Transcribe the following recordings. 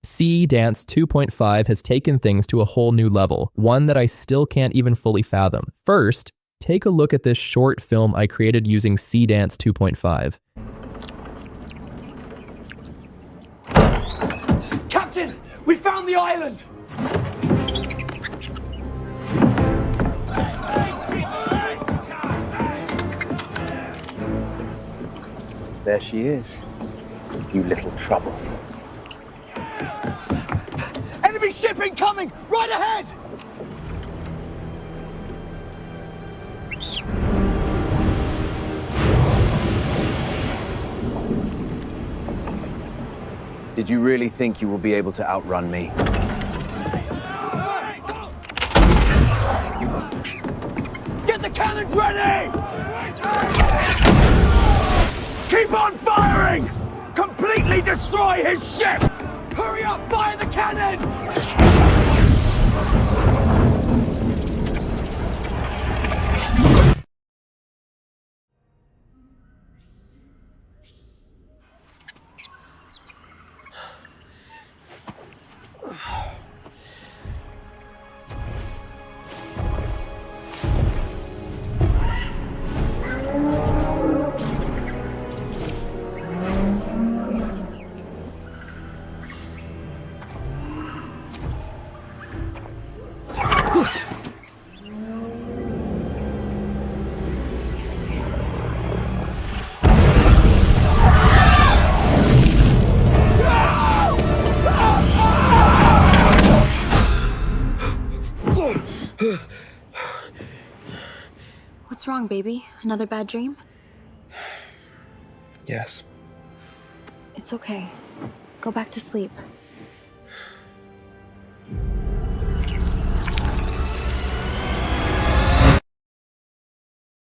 Seedance 2.5 has taken things to a whole new level, one that I still can't even fully fathom. First, take a look at this short film I created using Seedance 2.5. Captain, we found the island! There she is, you little trouble. Enemy ship incoming! Right ahead! Did you really think you will be able to outrun me? Get the cannons ready! Keep on firing! Completely destroy his ship! Hurry up, fire the cannons! What's wrong, baby? Another bad dream? Yes. It's okay. Go back to sleep.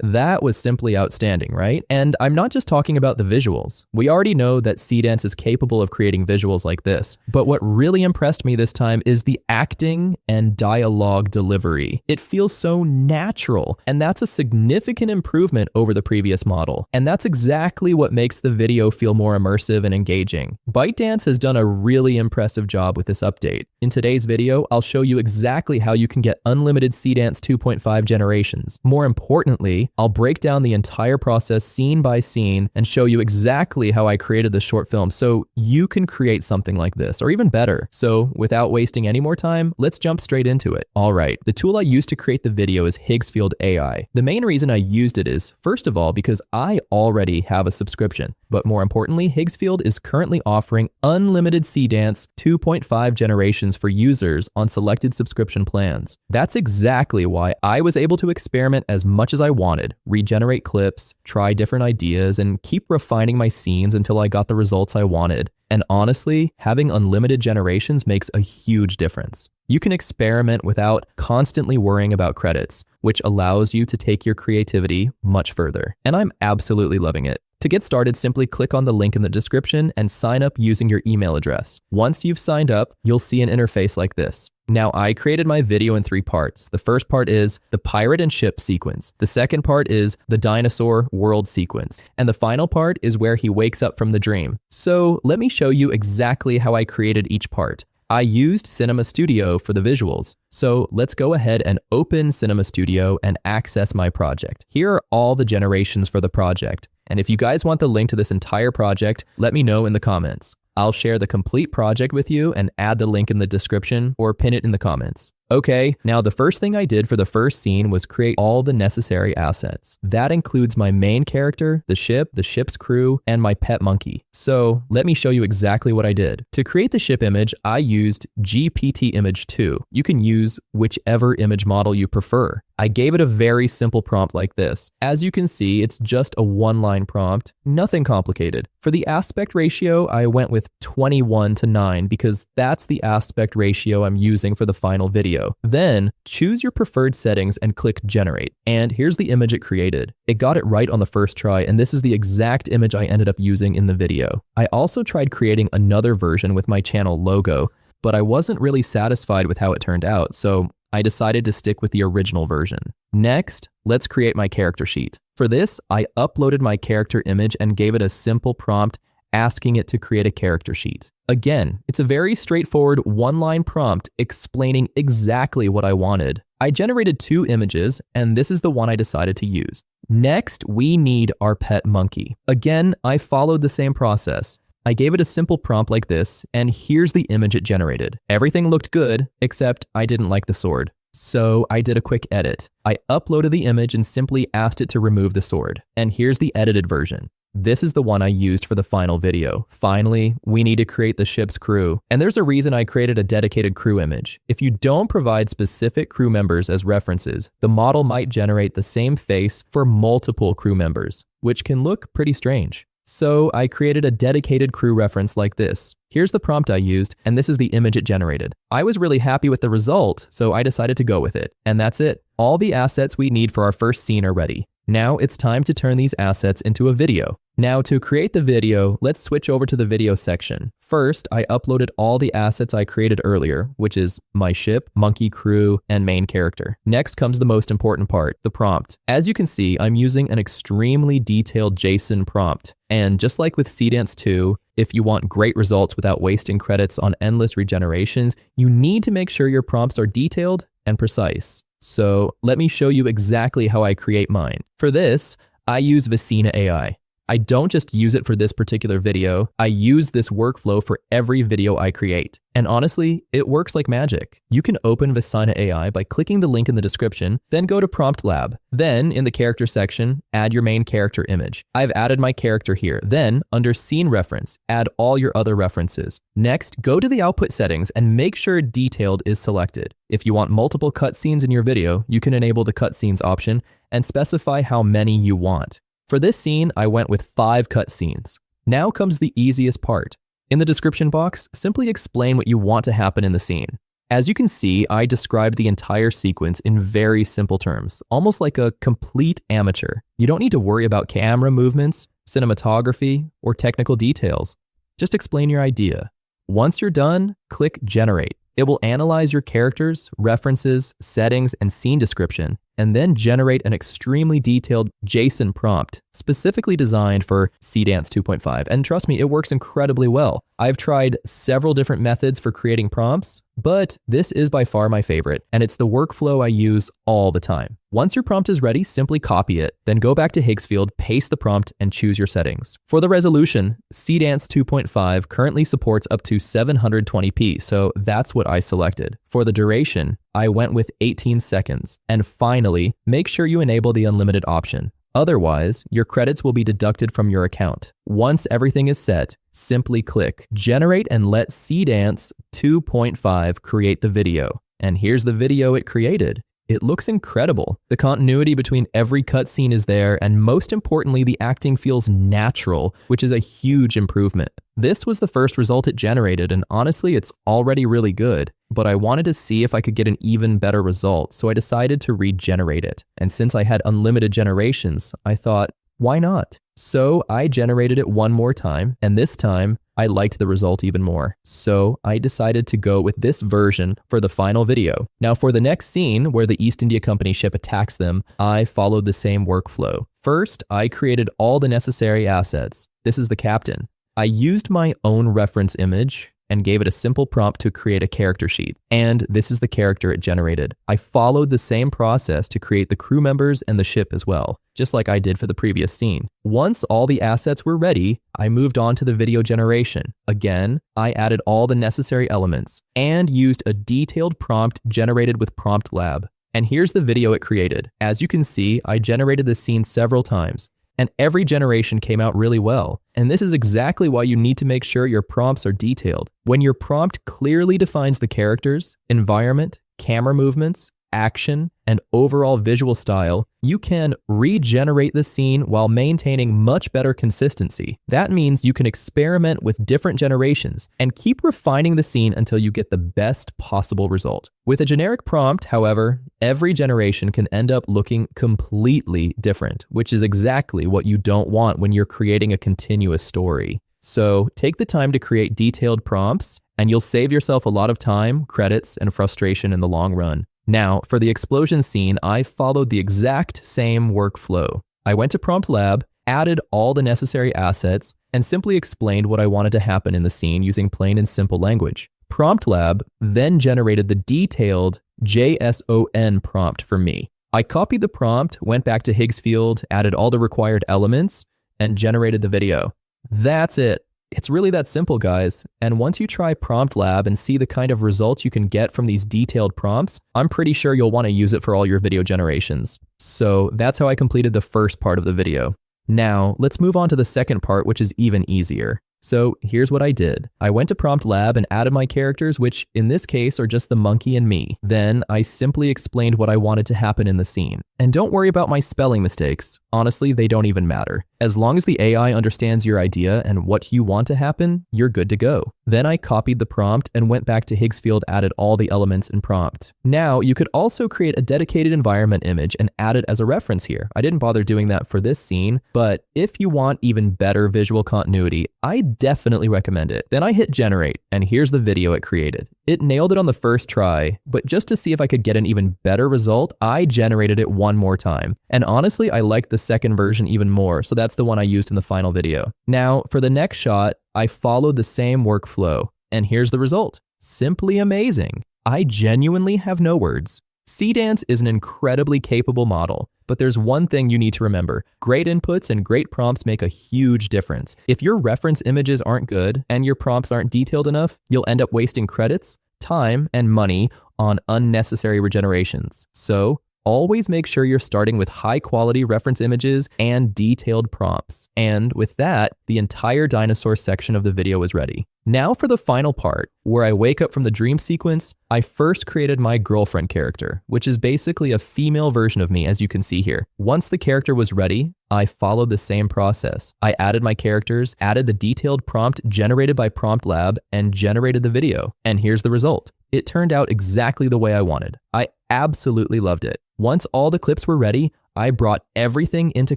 That was simply outstanding, right? And I'm not just talking about the visuals. We already know that Seedance is capable of creating visuals like this, but what really impressed me this time is the acting and dialogue delivery. It feels so natural, and that's a significant improvement over the previous model. And that's exactly what makes the video feel more immersive and engaging. ByteDance has done a really impressive job with this update. In today's video, I'll show you exactly how you can get unlimited Seedance 2.5 generations. More importantly, I'll break down the entire process scene by scene and show you exactly how I created the short film so you can create something like this, or even better. So without wasting any more time, let's jump straight into it. All right, the tool I used to create the video is Higgsfield AI. The main reason I used it is, first of all, because I already have a subscription. But more importantly, Higgsfield is currently offering unlimited Seedance 2.5 generations for users on selected subscription plans. That's exactly why I was able to experiment as much as I wanted, regenerate clips, try different ideas, and keep refining my scenes until I got the results I wanted. And honestly, having unlimited generations makes a huge difference. You can experiment without constantly worrying about credits, which allows you to take your creativity much further. And I'm absolutely loving it. To get started, simply click on the link in the description and sign up using your email address. Once you've signed up, you'll see an interface like this. Now, I created my video in 3 parts. The first part is the pirate and ship sequence. The second part is the dinosaur world sequence. And the final part is where he wakes up from the dream. So let me show you exactly how I created each part. I used Cinema Studio for the visuals. So let's go ahead and open Cinema Studio and access my project. Here are all the generations for the project. And if you guys want the link to this entire project, let me know in the comments. I'll share the complete project with you and add the link in the description or pin it in the comments. Okay, now the first thing I did for the first scene was create all the necessary assets. That includes my main character, the ship's crew, and my pet monkey. So let me show you exactly what I did. To create the ship image, I used GPT Image 2. You can use whichever image model you prefer. I gave it a very simple prompt like this. As you can see, it's just a 1-line prompt, nothing complicated. For the aspect ratio, I went with 21:9 because that's the aspect ratio I'm using for the final video. Then choose your preferred settings and click generate. And here's the image it created. It got it right on the first try, and this is the exact image I ended up using in the video. I also tried creating another version with my channel logo, but I wasn't really satisfied with how it turned out, so I decided to stick with the original version. Next, let's create my character sheet. For this, I uploaded my character image and gave it a simple prompt, asking it to create a character sheet. Again, it's a very straightforward one-line prompt explaining exactly what I wanted. I generated 2 images, and this is the one I decided to use. Next, we need our pet monkey. Again, I followed the same process. I gave it a simple prompt like this, and here's the image it generated. Everything looked good, except I didn't like the sword. So I did a quick edit. I uploaded the image and simply asked it to remove the sword. And here's the edited version. This is the one I used for the final video. Finally, we need to create the ship's crew. And there's a reason I created a dedicated crew image. If you don't provide specific crew members as references, the model might generate the same face for multiple crew members, which can look pretty strange. So I created a dedicated crew reference like this. Here's the prompt I used, and this is the image it generated. I was really happy with the result, so I decided to go with it. And that's it. All the assets we need for our first scene are ready. Now it's time to turn these assets into a video. Now to create the video, let's switch over to the video section. First, I uploaded all the assets I created earlier, which is my ship, monkey crew, and main character. Next comes the most important part, the prompt. As you can see, I'm using an extremely detailed JSON prompt. And just like with Seedance 2, if you want great results without wasting credits on endless regenerations, you need to make sure your prompts are detailed and precise. So let me show you exactly how I create mine. For this, I use Vicina AI. I don't just use it for this particular video, I use this workflow for every video I create. And honestly, it works like magic. You can open Vicina AI by clicking the link in the description, then go to Prompt Lab. Then, in the character section, add your main character image. I've added my character here. Then, under Scene Reference, add all your other references. Next, go to the output settings and make sure Detailed is selected. If you want multiple cutscenes in your video, you can enable the cutscenes option and specify how many you want. For this scene, I went with 5 cutscenes. Now comes the easiest part. In the description box, simply explain what you want to happen in the scene. As you can see, I described the entire sequence in very simple terms, almost like a complete amateur. You don't need to worry about camera movements, cinematography, or technical details. Just explain your idea. Once you're done, click Generate. It will analyze your characters, references, settings, and scene description, and then generate an extremely detailed JSON prompt specifically designed for Seedance 2.5. And trust me, it works incredibly well. I've tried several different methods for creating prompts, but this is by far my favorite, and it's the workflow I use all the time. Once your prompt is ready, simply copy it, then go back to Higgsfield, paste the prompt, and choose your settings. For the resolution, Seedance 2.5 currently supports up to 720p, so that's what I selected. For the duration, I went with 18 seconds. And finally, make sure you enable the unlimited option. Otherwise, your credits will be deducted from your account. Once everything is set, simply click Generate and let Seedance 2.5 create the video. And here's the video it created. It looks incredible. The continuity between every cutscene is there, and most importantly, the acting feels natural, which is a huge improvement. This was the first result it generated, and honestly, it's already really good. But I wanted to see if I could get an even better result, so I decided to regenerate it. And since I had unlimited generations, I thought, why not? So I generated it one more time, and this time, I liked the result even more. So I decided to go with this version for the final video. Now for the next scene where the East India Company ship attacks them, I followed the same workflow. First, I created all the necessary assets. This is the captain. I used my own reference image and gave it a simple prompt to create a character sheet. And this is the character it generated. I followed the same process to create the crew members and the ship as well, just like I did for the previous scene. Once all the assets were ready, I moved on to the video generation. Again, I added all the necessary elements and used a detailed prompt generated with Prompt Lab. And here's the video it created. As you can see, I generated this scene several times, and every generation came out really well. And this is exactly why you need to make sure your prompts are detailed. When your prompt clearly defines the characters, environment, camera movements, action, and overall visual style, you can regenerate the scene while maintaining much better consistency. That means you can experiment with different generations and keep refining the scene until you get the best possible result. With a generic prompt, however, every generation can end up looking completely different, which is exactly what you don't want when you're creating a continuous story. So take the time to create detailed prompts, and you'll save yourself a lot of time, credits, and frustration in the long run. Now, for the explosion scene, I followed the exact same workflow. I went to Prompt Lab, added all the necessary assets, and simply explained what I wanted to happen in the scene using plain and simple language. PromptLab then generated the detailed JSON prompt for me. I copied the prompt, went back to Higgsfield, added all the required elements, and generated the video. That's it. It's really that simple, guys. And once you try PromptLab and see the kind of results you can get from these detailed prompts, I'm pretty sure you'll want to use it for all your video generations. So that's how I completed the first part of the video. Now, let's move on to the second part, which is even easier. So here's what I did. I went to PromptLab and added my characters, which in this case are just the monkey and me. Then I simply explained what I wanted to happen in the scene. And don't worry about my spelling mistakes. Honestly, they don't even matter. As long as the AI understands your idea and what you want to happen, you're good to go. Then I copied the prompt and went back to Higgsfield, added all the elements in prompt. Now, you could also create a dedicated environment image and add it as a reference here. I didn't bother doing that for this scene, but if you want even better visual continuity, I definitely recommend it. Then I hit generate, and here's the video it created. It nailed it on the first try, but just to see if I could get an even better result, I generated it one more time. And honestly, I liked the second version even more, so that's the one I used in the final video. Now, for the next shot, I followed the same workflow, and here's the result. Simply amazing. I genuinely have no words. Seedance is an incredibly capable model, but there's one thing you need to remember. Great inputs and great prompts make a huge difference. If your reference images aren't good and your prompts aren't detailed enough, you'll end up wasting credits, time, and money on unnecessary regenerations. So, always make sure you're starting with high quality reference images and detailed prompts. And with that, the entire dinosaur section of the video is ready. Now for the final part, where I wake up from the dream sequence. I first created my girlfriend character, which is basically a female version of me, as you can see here. Once the character was ready, I followed the same process. I added my characters, added the detailed prompt generated by PromptLab, and generated the video. And here's the result. It turned out exactly the way I wanted. I absolutely loved it. Once all the clips were ready, I brought everything into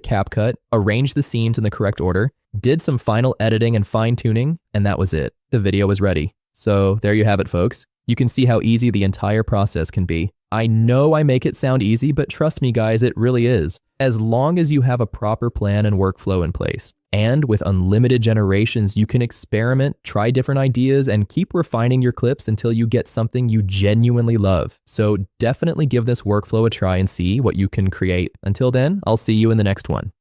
CapCut, arranged the scenes in the correct order, did some final editing and fine-tuning, and that was it. The video was ready. So there you have it, folks. You can see how easy the entire process can be. I know I make it sound easy, but trust me guys, it really is. As long as you have a proper plan and workflow in place. And with unlimited generations, you can experiment, try different ideas, and keep refining your clips until you get something you genuinely love. So definitely give this workflow a try and see what you can create. Until then, I'll see you in the next one.